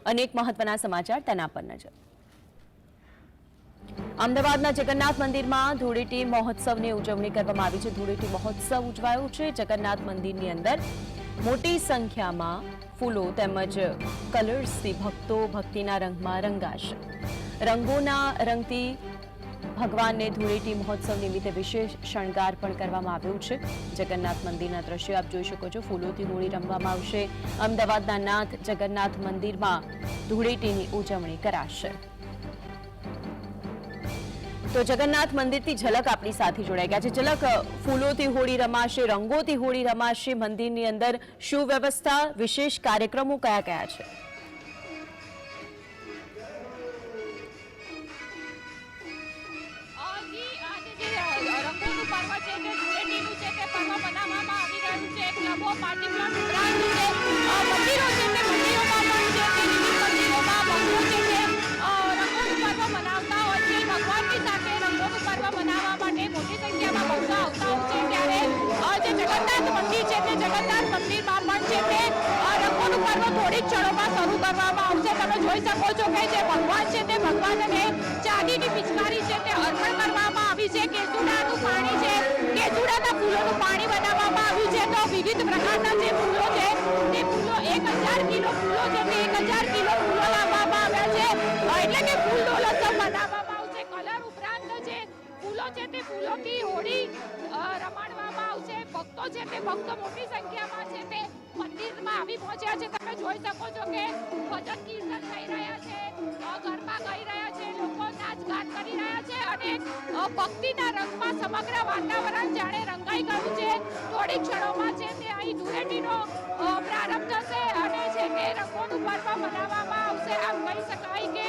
અનેક મહત્વના સમાચાર તેના પર નજર। અમદાવાદના જગન્નાથ મંદિરમાં ધૂળેટી મહોત્સવની ઉજવણી કરવામાં આવી છે। ધૂળેટી મહોત્સવ ઉજવાયો છે। જગન્નાથ મંદિરની અંદર મોટી સંખ્યામાં ફૂલો તેમજ કલર્સથી ભક્તો ભક્તિના રંગમાં રંગાશે। રંગોના રંગથી ભગવાનને ધૂળેટી મહોત્સવ નિમિત્તે વિશેષ શણગાર પણ કરવામાં આવ્યો છે। જગન્નાથ મંદિરના દ્રશ્યો આપ જોઈ શકો છો। ફૂલોથી હોળી રમવામાં આવશે। અમદાવાદના નાથ જગન્નાથ મંદિરમાં ધૂળેટીની ઉજવણી કરાશે। તો જગન્નાથ મંદિરથી ઝલક આપણી સાથે જોડાઈ ગયા છે। ઝલક, ફૂલોથી હોળી રમાશે, રંગોથી હોળી રમાશે, મંદિરની અંદર શું વ્યવસ્થા, વિશેષ કાર્યક્રમો કયા કયા છે? થોડીક ક્ષણોમાં શરૂ કરવામાં આવશે। તમે જોઈ શકો છો કે જે ભગવાન છે તે ભગવાનને ચાંદીની પિચકારી છે તે અર્પણ કરવામાં આવી છે। કેસુડાનું પાણી છે, કેસુડાના ફૂલોનું પાણી બનાવવામાં આવ્યું છે। તો વિવિધ પ્રકારના જે ફૂલો છે તે ફૂલો 1000 કિલો ફૂલો છે તે 1000 કિલો ફૂલો લાવવામાં આવ્યા છે। એટલે કે ફૂલ ડોલસમ બનાવવામાં આવશે। કલર ઉપરાંત જે ફૂલો છે તે ફૂલોથી હોળી રમાડવામાં આવશે। ભક્તો છે તે ભક્તો મોટી સંખ્યામાં છે તે મંદિરમાં આવી પહોંચ્યા છે। તમે જોઈ શકો છો કે ભજન કીર્તન થઈ રહ્યા છે, ગરબા ગાઈ રહ્યા છે, લોકો નાચ ગાન કરી રહ્યા છે અને ભક્તિના રંગમાં સમગ્ર વાતાવરણ જાણે રંગાઈ ગયું છે। થોડી ક્ષણોમાં છે તે અહીં ધૂળેટીનો પ્રારંભ થશે અને છે તે રંગોનું પર્વ મનાવવામાં આવશે। આમ કહી શકાય કે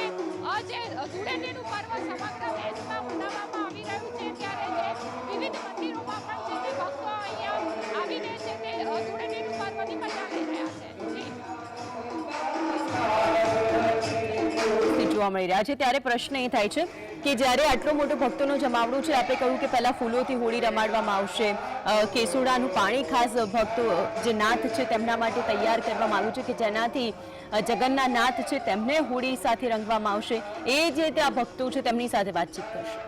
જે ધૂળેટીનું પર્વ સમગ્ર દેશમાં મનાવવામાં આવી રહ્યું છે, ત્યારે જે વિવિધ મંદિરોમાં પણ છે તે ભક્તો અહીંયા આવીને છે તે ધૂળેટીનું પર્વની મજા લઈ રહ્યા છે। જોવા મળી રહ્યા છે ત્યારે પ્રશ્ન એ થાય છે કે જ્યારે આટલો મોટો ભક્તોનો જમાવડો છે, આપણે કહ્યું કે પહેલા ફૂલોથી હોળી રમાડવામાં આવશે, કેસુડાનું પાણી ખાસ ભક્તો જે નાથ છે તેમના માટે તૈયાર કરવામાં આવ્યું છે કે જેનાથી જગન્નાથ નાથ છે તેમને હોળી સાથે રંગવામાં આવશે। એ જે ત્યાં ભક્તો છે તેમની સાથે વાતચીત કરશે।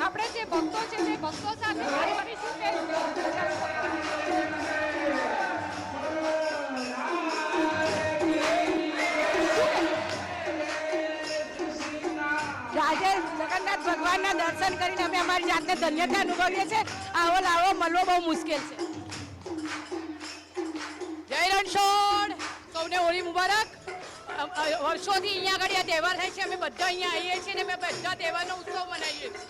આપણે જે ભક્તો છે તે ભક્તો સાથે વાત કરીશું કે આજે જગન્નાથ ભગવાનના દર્શન કરીને અમે અમારી જાતને ધન્યતા અનુભવીએ છીએ। આવો લાવો મળવો બહુ મુશ્કેલ છે। જય રણછોડ, સૌને હોળી મુબારક। વર્ષોથી અહીંયા આગળ આ તહેવાર થાય છે। અમે બધા અહીંયા આવીએ છીએ અને અમે બધા તહેવારનો ઉત્સવ મનાવીએ છીએ।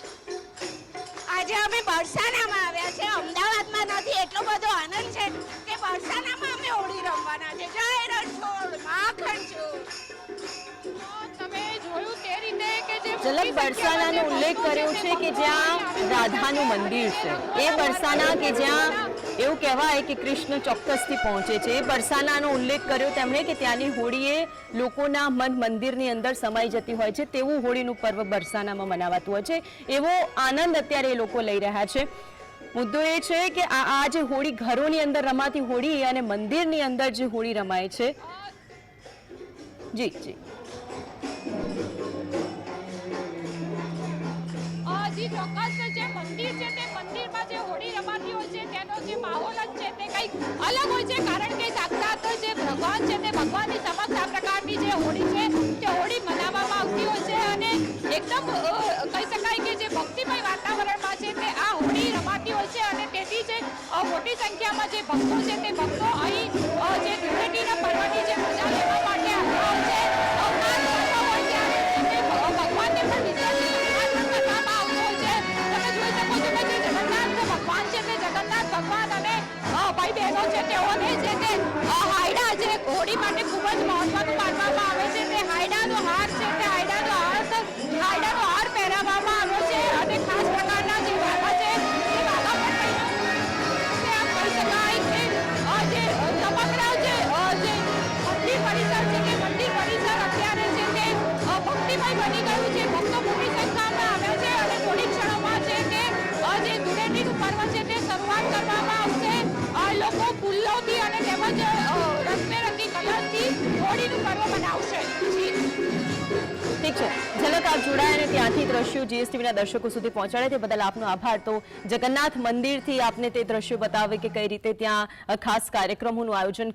આજે અમે બરસાનામાં આવ્યા છે, અમદાવાદમાં નથી। એટલો બધો આનંદ છે કે બરસાનામાં અમે હોળી રમવાના છે। જય રણછોડ, માખણ ચોર। તમે જોયું તે રીતે કે જે ઝલક, બરસાનાનો ઉલ્લેખ કર્યો છે કે જ્યાં રાધાનું મંદિર છે, એ બરસાના કે જ્યાં એવું કહેવાય કે કૃષ્ણ ચોક્કસથી પહોંચે છે, એ બરસાનાનો ઉલ્લેખ કર્યો તેમણે કે ત્યાંની હોળી એ લોકોના મન મંદિરની અંદર સમાઈ જતી હોય છે। તેવું હોળીનું પર્વ બરસાનામાં મનાવાતું હોય છે। એવો આનંદ અત્યારે એ લોકો લઈ રહ્યા છે। મુદ્દો એ છે કે આ જે હોળી ઘરોની અંદર રમાતી હોળી અને મંદિરની અંદર જે હોળી રમાય છે। જી જી જી ચોક્કસ, જે મંદિર છે તે મંદિરમાં જે હોળી રમાતી હોય છે તેનો જે માહોલ જ છે તે કંઈક અલગ હોય છે। કારણ કે સાક્ષાત જે ભગવાન છે તે ભગવાનની સમક્ષ આ પ્રકારની જે હોળી છે તે હોળી મનાવવામાં આવતી હોય છે અને એકદમ કહી શકાય કે જે ભક્તિમય વાતાવરણમાં છે તે આ હોળી રમાતી હોય છે અને તેથી જે મોટી સંખ્યામાં જે ભક્તો છે તે ભક્તો અહીં જે ધૂળેટીના પર્વની જે મજા લેવા માટે આવતા હોય છે। ભગવાનને પણ વિશેષ ભગવાન અને ભાઈ બહેનો છે તેઓને છે તે હાયડા જે હોળી માટે ખૂબ જ મહત્વનું માનવામાં આવે છે। તે હાયડાનો હાર છે તે હાયડાનો હાર પહેરાવવામાં આવ્યો છે અને ખાસ પ્રકારના જે વાઘા છે તે વાઘા પણ આમ કહી શકાય કે જે સમગ્ર જે મંદિર પરિસર છે તે મંદિર પરિસર અત્યારે છે તે ભક્તિમય બની ગયું છે। ભક્તો મોટી સંખ્યામાં આવ્યા છે અને થોડી ક્ષણોમાં છે તે જે ધૂળેટીનું પર્વ છે તે શરૂ લોકો ફૂલોથી અને તેમજ રંગબેરંગી કલરથી હોળીનું પર્વ મનાવશે. ઠીક છે, ઝલક આપ જોડાયા અને ત્યાંથી દ્રશ્યો જીએસટીવીના દર્શકો સુધી પહોંચાડે તે બદલ આપનો આભાર. તો જગન્નાથ મંદિરથી આપને તે દ્રશ્યો બતાવે કે કઈ રીતે ત્યાં ખાસ કાર્યક્રમોનું આયોજન